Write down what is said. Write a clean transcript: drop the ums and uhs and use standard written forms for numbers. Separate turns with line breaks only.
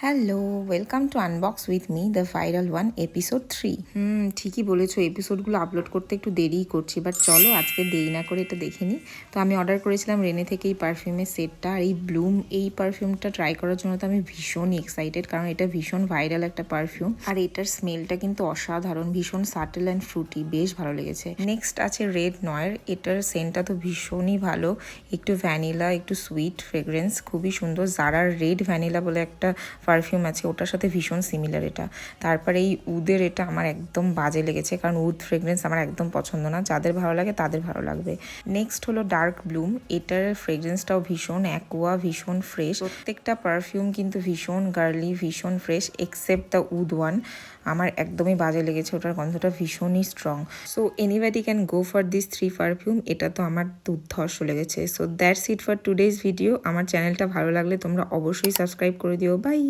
Hello, welcome to unbox with me the viral one episode 3। ঠিকই বলেছো, এপিসোডগুলো upload করতে একটু দেরিই করছি, বাট চলো আজকে দেরি না করে এটা দেখে নিই। তো আমি অর্ডার করেছিলাম রেনে থেকে এই পারফিউমের সেটটা, আর এই ব্লুম এই পারফিউমটা ট্রাই করার জন্য তো আমি ভীষণই এক্সাইটেড, কারণ এটা ভীষণ ভাইরাল একটা পারফিউম, আর এটার স্মেলটা কিন্তু অসাধারণ, ভীষণ সাটেল অ্যান্ড ফ্রুটি, বেশ ভালো লেগেছে। নেক্সট আছে রেড নয়ের, এটার সেন্টটা তো ভীষণই ভালো, একটু ভ্যানিলা একটু সুইট ফ্রেগ্রেন্স, খুবই সুন্দর। জারার রেড ভ্যানিলা বলে একটা পারফিউম আছে, ওটার সাথে ভীষণ সিমিলার এটা। তারপরে এই উদের এটা আমার একদম বাজে লেগেছে, কারণ উদ ফ্রেগরেন্স আমার একদম পছন্দ না, যাদের ভালো লাগে তাদের ভালো লাগবে। নেক্সট হলো ডার্ক ব্লুম, এটার ফ্রেগরেন্সটাও ভীষণ অ্যাকোয়া, ভীষণ ফ্রেশ। প্রত্যেকটা পারফিউম কিন্তু ভীষণ গার্লি, ভীষণ fresh, except the ud one, আমার একদমই বাজে লেগেছে, ওটার গন্ধটা ভীষণই strong. So anybody can go for this 3 perfume, এটা তো আমার দুর্ধর্ষ লেগেছে। So that's it for today's video. আমার চ্যানেলটা ভালো লাগলে তোমরা অবশ্যই সাবস্ক্রাইব করে দিও। বাই।